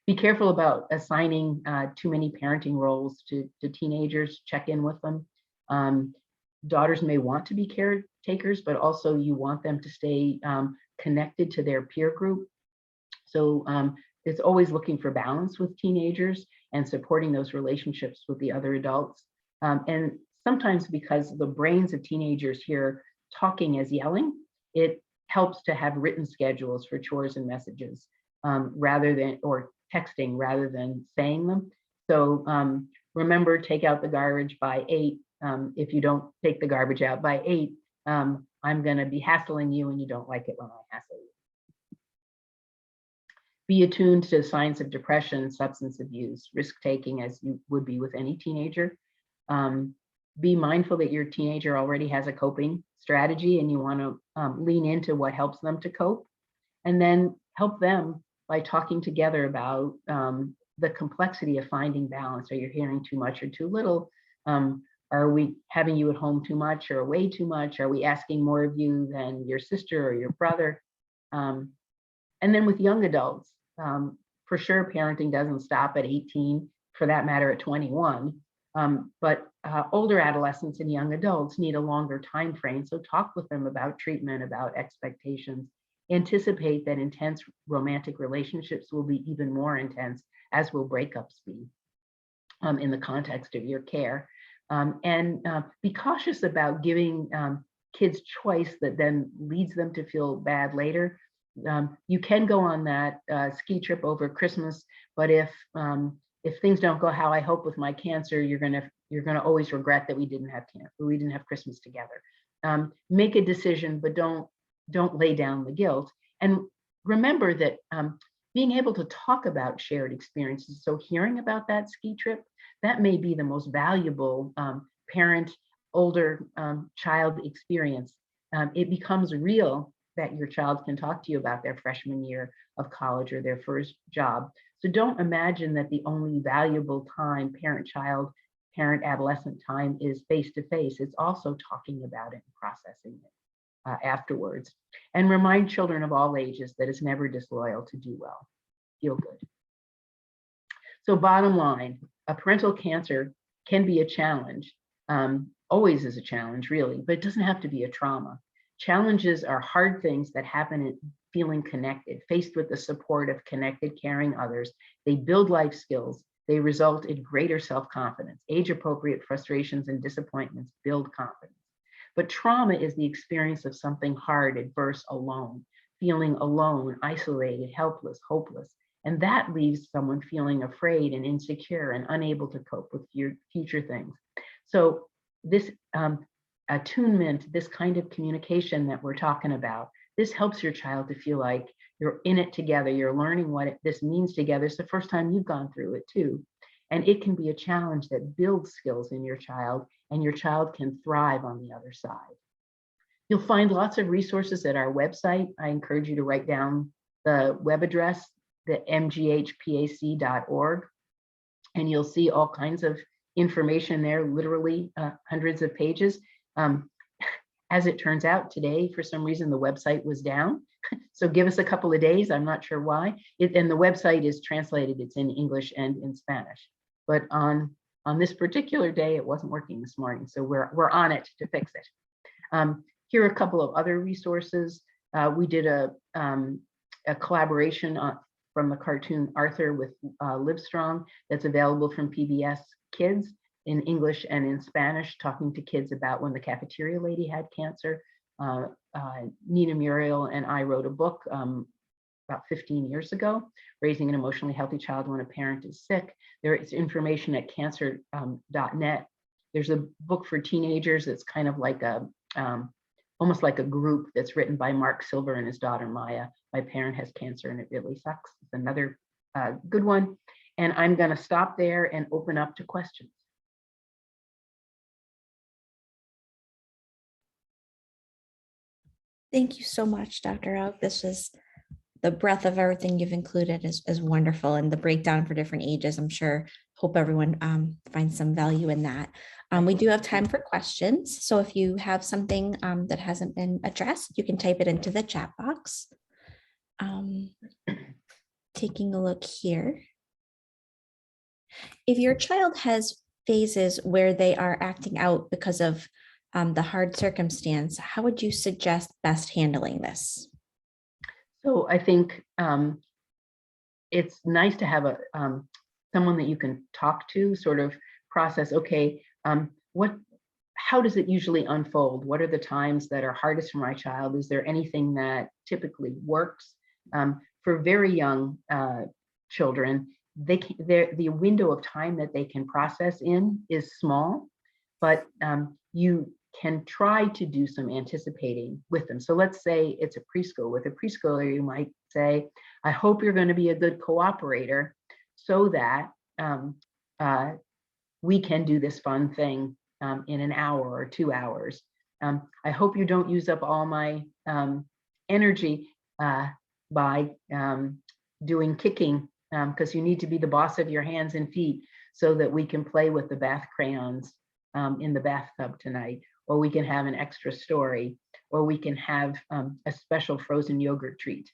Be careful about assigning too many parenting roles to teenagers. Check in with them. Daughters may want to be caretakers, but also you want them to stay connected to their peer group. So it's always looking for balance with teenagers and supporting those relationships with the other adults. And sometimes because the brains of teenagers hear talking as yelling, it helps to have written schedules for chores and messages or texting rather than saying them. So remember, take out the garbage by 8. If you don't take the garbage out by 8, I'm going to be hassling you and you don't like it when I hassle you. Be attuned to signs of depression, substance abuse, risk-taking as you would be with any teenager. Be mindful that your teenager already has a coping strategy and you want to lean into what helps them to cope. And then help them by talking together about the complexity of finding balance. Are you hearing too much or too little? Are we having you at home too much or away too much? Are we asking more of you than your sister or your brother? And then with young adults, for sure, parenting doesn't stop at 18, for that matter, at 21. But older adolescents and young adults need a longer time frame. So talk with them about treatment, about expectations. Anticipate that intense romantic relationships will be even more intense, as will breakups be in the context of your care. And be cautious about giving kids choice that then leads them to feel bad later. You can go on that ski trip over Christmas, but if things don't go how I hope with my cancer, you're gonna always regret that we didn't have Christmas together. Make a decision, but don't lay down the guilt. And remember that being able to talk about shared experiences, so hearing about that ski trip, that may be the most valuable parent, older child experience. It becomes real that your child can talk to you about their freshman year of college or their first job. So don't imagine that the only valuable time, parent-child, parent-adolescent time, is face-to-face. It's also talking about it and processing it afterwards. And remind children of all ages that it's never disloyal to do well. Feel good. So bottom line, a parental cancer can be a challenge, always is a challenge really, but it doesn't have to be a trauma. Challenges are hard things that happen in feeling connected, faced with the support of connected, caring others. They build life skills. They result in greater self-confidence. Age-appropriate frustrations and disappointments build confidence. But trauma is the experience of something hard, adverse, alone, feeling alone, isolated, helpless, hopeless. And that leaves someone feeling afraid and insecure and unable to cope with future things. So this attunement, this kind of communication that we're talking about, this helps your child to feel like you're in it together. You're learning what this means together. It's the first time you've gone through it too. And it can be a challenge that builds skills in your child, and your child can thrive on the other side. You'll find lots of resources at our website. I encourage you to write down the web address, the mghpac.org, and you'll see all kinds of information there, literally hundreds of pages. As it turns out today, for some reason, the website was down. So give us a couple of days. I'm not sure why. And the website is translated. It's in English and in Spanish. But on this particular day, it wasn't working this morning. So we're on it to fix it. Here are a couple of other resources. We did a collaboration from the cartoon Arthur with Livestrong that's available from PBS Kids in English and in Spanish, talking to kids about when the cafeteria lady had cancer. Nina Muriel and I wrote a book about 15 years ago, Raising an Emotionally Healthy Child When a Parent is Sick. There is information at cancer.net. There's a book for teenagers that's kind of like a almost like a group that's written by Mark Silver and his daughter Maya. My parent has cancer and it really sucks. It's another good one. And I'm going to stop there and open up to questions. Thank you so much, Dr. Rauch. This is the breadth of everything you've included is wonderful, and the breakdown for different ages. I'm sure, hope everyone finds some value in that. We do have time for questions. So if you have something that hasn't been addressed, you can type it into the chat box. Taking a look here. If your child has phases where they are acting out because of the hard circumstance, how would you suggest best handling this? So I think it's nice to have someone that you can talk to, sort of process, okay, how does it usually unfold? What are the times that are hardest for my child? Is there anything that typically works? For very young children, the window of time that they can process in is small, but you can try to do some anticipating with them. So let's say it's a preschool. With a preschooler, you might say, I hope you're going to be a good cooperator so that we can do this fun thing in an hour or 2 hours. I hope you don't use up all my energy by doing kicking, because you need to be the boss of your hands and feet so that we can play with the bath crayons in the bathtub tonight, or we can have an extra story, or we can have a special frozen yogurt treat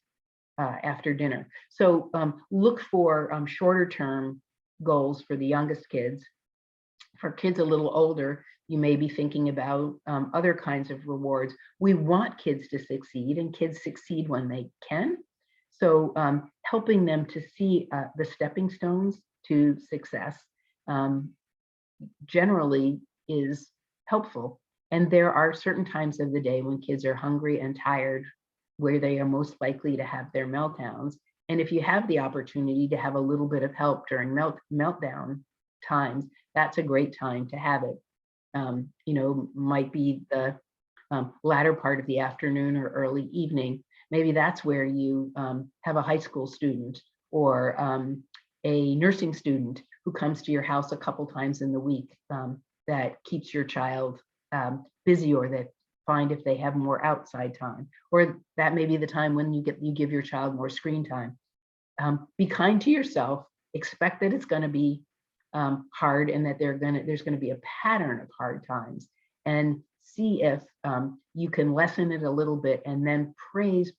after dinner. So look for shorter term goals for the youngest kids. For kids a little older, you may be thinking about other kinds of rewards. We want kids to succeed, and kids succeed when they can. So helping them to see the stepping stones to success generally is helpful. And there are certain times of the day when kids are hungry and tired, where they are most likely to have their meltdowns. And if you have the opportunity to have a little bit of help during meltdown times, that's a great time to have it. Might be the latter part of the afternoon or early evening. Maybe that's where you have a high school student or a nursing student who comes to your house a couple times in the week that keeps your child busy, or that find if they have more outside time, or that may be the time when you give your child more screen time. Be kind to yourself. Expect that it's going to be hard, and that there's going to be a pattern of hard times, and see if you can lessen it a little bit, and then praise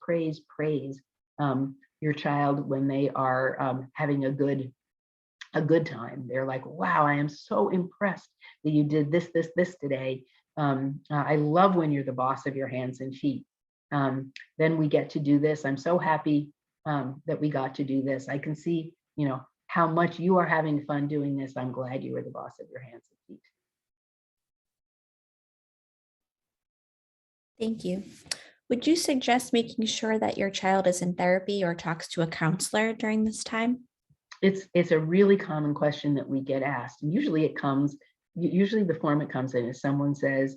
your child when they are having a good time. They're like, wow, I am so impressed that you did this today. I love when you're the boss of your hands and feet. Then we get to do this. I'm so happy that we got to do this. I can see, how much you are having fun doing this. I'm glad you were the boss of your hands and feet. Thank you. Would you suggest making sure that your child is in therapy or talks to a counselor during this time? It's a really common question that we get asked. And usually the form it comes in is someone says,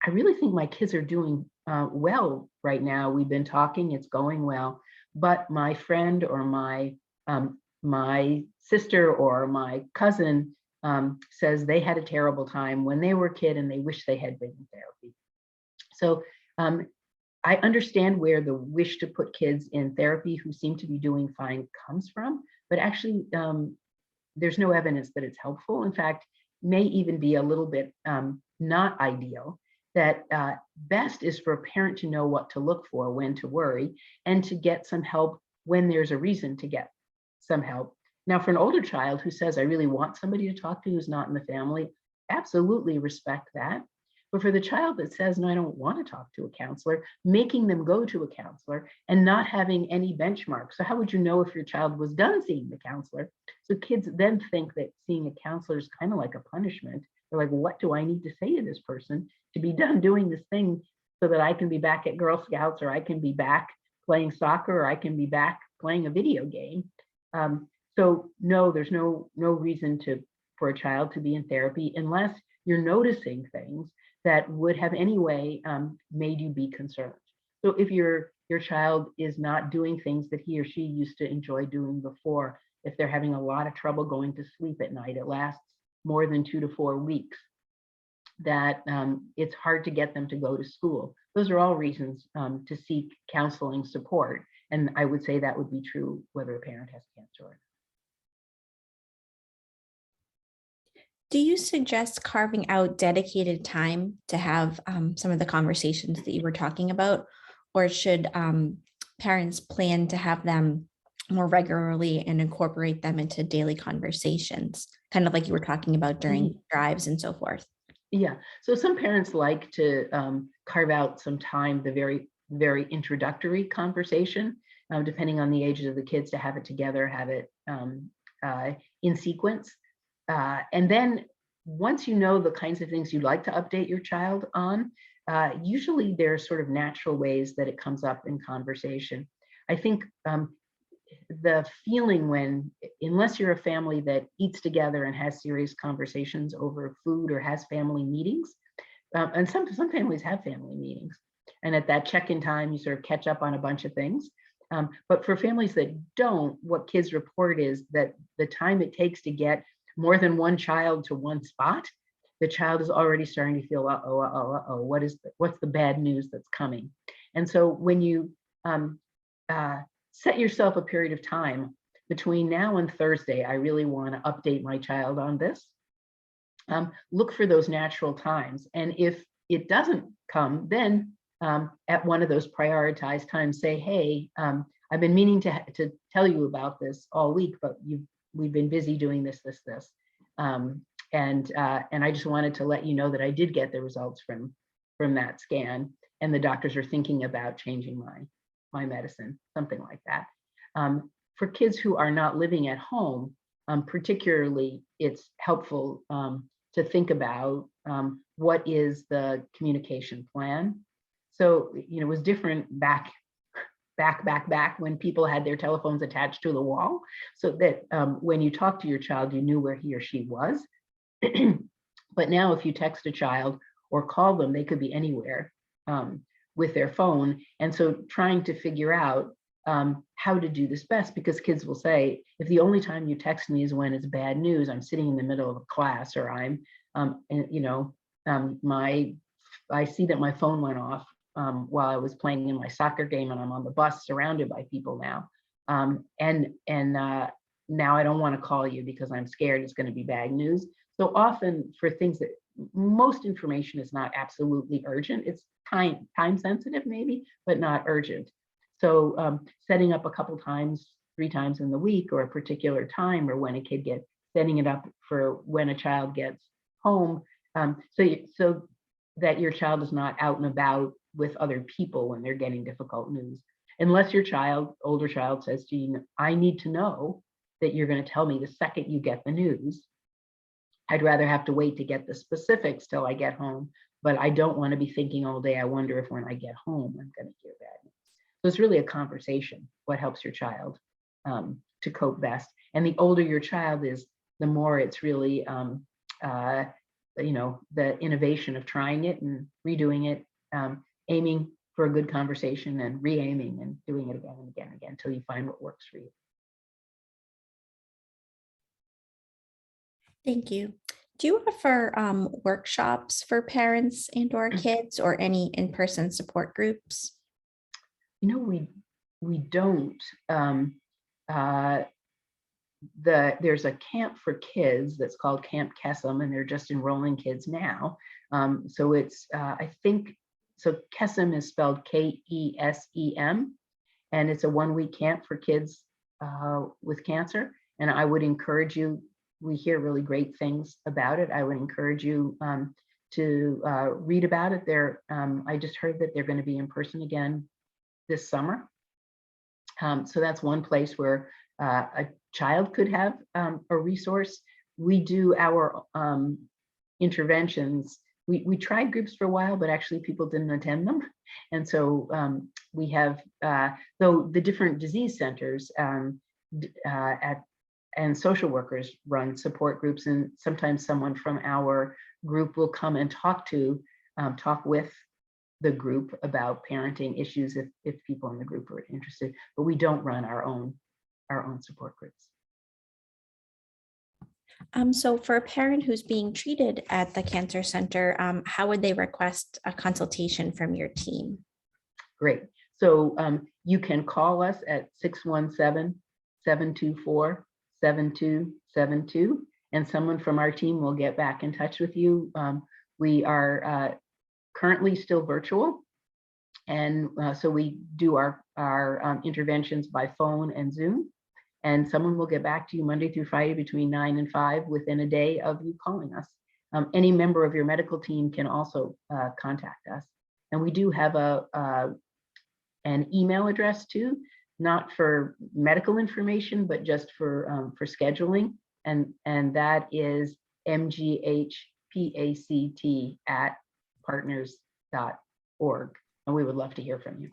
I really think my kids are doing well right now. We've been talking, it's going well, but my friend or my sister or my cousin says they had a terrible time when they were a kid and they wish they had been in therapy. So I understand where the wish to put kids in therapy who seem to be doing fine comes from, but actually there's no evidence that it's helpful. In fact, may even be a little bit not ideal. that best is for a parent to know what to look for, when to worry, and to get some help when there's a reason to get some help. Now, for an older child who says, I really want somebody to talk to who's not in the family, absolutely respect that. But for the child that says, no, I don't want to talk to a counselor, making them go to a counselor and not having any benchmark. So how would you know if your child was done seeing the counselor? So kids then think that seeing a counselor is kind of like a punishment. They're like, what do I need to say to this person to be done doing this thing so that I can be back at Girl Scouts, or I can be back playing soccer, or I can be back playing a video game? So no, there's no reason for a child to be in therapy unless you're noticing things that would have anyway made you be concerned. So if your child is not doing things that he or she used to enjoy doing before, if they're having a lot of trouble going to sleep at night, it lasts more than 2 to 4 weeks, that it's hard to get them to go to school. Those are all reasons to seek counseling support. And I would say that would be true whether a parent has cancer or not. Do you suggest carving out dedicated time to have some of the conversations that you were talking about, or should parents plan to have them more regularly and incorporate them into daily conversations, kind of like you were talking about during drives and so forth? Yeah, so some parents like to carve out some time, the very, very introductory conversation, depending on the ages of the kids, to have it together, have it in sequence. And then once you know the kinds of things you'd like to update your child on, usually there are sort of natural ways that it comes up in conversation. I think the feeling when, unless you're a family that eats together and has serious conversations over food or has family meetings, and some families have family meetings, and at that check-in time, you sort of catch up on a bunch of things. But for families that don't, what kids report is that the time it takes to get more than one child to one spot, the child is already starting to feel, what's the bad news that's coming? And so when you set yourself a period of time between now and Thursday, I really want to update my child on this. Look for those natural times. And if it doesn't come, then at one of those prioritized times, say, hey, I've been meaning to tell you about this all week, but we've been busy doing this. And I just wanted to let you know that I did get the results from that scan, and the doctors are thinking about changing my medicine, something like that. For kids who are not living at home, particularly, it's helpful to think about what is the communication plan. So, it was different back when people had their telephones attached to the wall, so that when you talk to your child, you knew where he or she was. But now if you text a child or call them, they could be anywhere with their phone. And so trying to figure out how to do this best, because kids will say, if the only time you text me is when it's bad news, I'm sitting in the middle of a class, or I see that my phone went off while I was playing in my soccer game, and I'm on the bus surrounded by people now. Now I don't want to call you because I'm scared it's going to be bad news. So often for things that most information is not absolutely urgent, it's time sensitive maybe, but not urgent. So setting up a couple times, 3 times in the week, or a particular time, or when a kid gets, setting it up for when a child gets home, so that your child is not out and about with other people when they're getting difficult news. Unless your older child says to you, I need to know that you're going to tell me the second you get the news. I'd rather have to wait to get the specifics till I get home, but I don't want to be thinking all day, I wonder if when I get home, I'm going to hear bad news. So it's really a conversation, what helps your child to cope best. And the older your child is, the more it's really, the innovation of trying it and redoing it, aiming for a good conversation and re-aiming and doing it again and again and again until you find what works for you. Thank you. Do you offer workshops for parents and/or kids, or any in-person support groups? We don't. there's a camp for kids that's called Camp Kesem, and they're just enrolling kids now. So it's, I think, so Kesem is spelled K-E-S-E-M, and it's a 1-week camp for kids with cancer. And I would encourage you, we hear really great things about it. I would encourage you to read about it. I just heard that they're going to be in person again this summer. So that's one place where a child could have a resource. We do our interventions. We tried groups for a while, but actually people didn't attend them. And so we have, though the different disease centers and social workers run support groups, and sometimes someone from our group will come and talk with the group about parenting issues if people in the group are interested, but we don't run our own support groups. So for a parent who's being treated at the cancer center, how would they request a consultation from your team? Great. So you can call us at 617-724-7272, and someone from our team will get back in touch with you. We are currently still virtual, and so we do our interventions by phone and Zoom, and someone will get back to you Monday through Friday between 9 and 5 within a day of you calling us. Any member of your medical team can also contact us, and we do have an email address too, not for medical information, but just for scheduling, and that is mghpact@partners.org, and we would love to hear from you.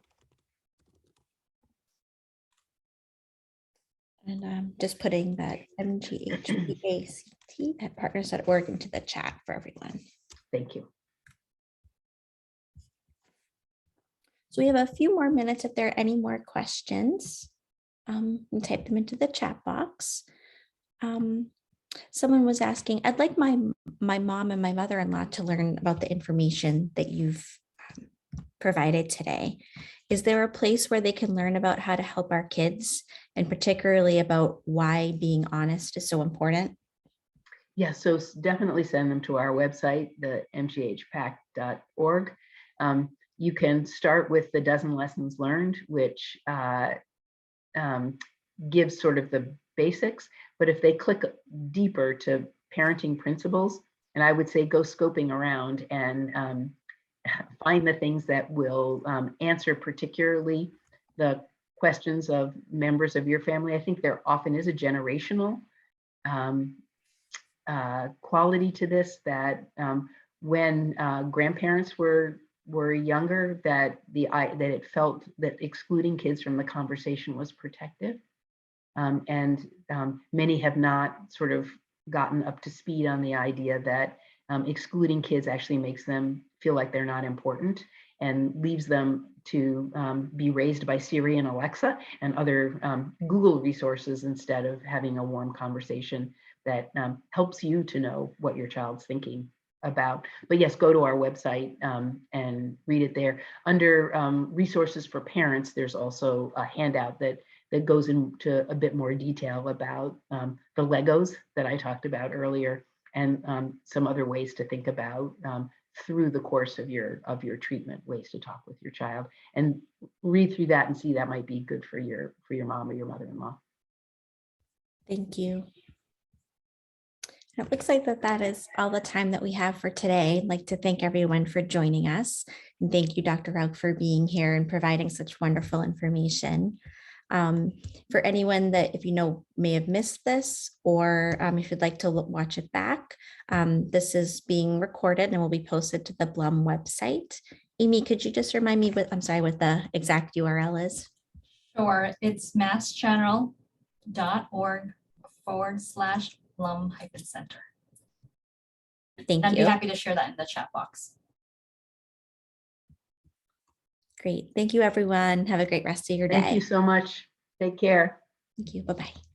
And I'm just putting that mghpact@partners.org into the chat for everyone. Thank you. So we have a few more minutes if there are any more questions. And type them into the chat box. Someone was asking, I'd like my mom and my mother-in-law to learn about the information that you've provided today. Is there a place where they can learn about how to help our kids, and particularly about why being honest is so important? Yeah, so definitely send them to our website, the mghpact.org. You can start with the dozen lessons learned, which gives sort of the basics, but if they click deeper to parenting principles, and I would say go scoping around and find the things that will answer particularly the questions of members of your family. I think there often is a generational quality to this, that when grandparents were younger, that it felt that excluding kids from the conversation was protective, and many have not sort of gotten up to speed on the idea that excluding kids actually makes them feel like they're not important and leaves them to be raised by Siri and Alexa and other Google resources instead of having a warm conversation that helps you to know what your child's thinking about. But yes, go to our website and read it there. Under resources for parents, there's also a handout that goes into a bit more detail about the Legos that I talked about earlier, and some other ways to think about through the course of your treatment, ways to talk with your child, and read through that and see that might be good for your mom or your mother-in-law. Thank you. It looks like that is all the time that we have for today. I'd like to thank everyone for joining us. And thank you, Dr. Rauch, for being here and providing such wonderful information. For anyone that, if you know, may have missed this, or if you'd like to watch it back, this is being recorded and will be posted to the Blum website. Amy, could you just remind me what the exact URL is? Sure, it's massgeneral.org/Blum-Center. Thank I'd be you. happy to share that in the chat box. Great. Thank you, everyone. Have a great rest of your day. Thank you so much. Take care. Thank you. Bye-bye.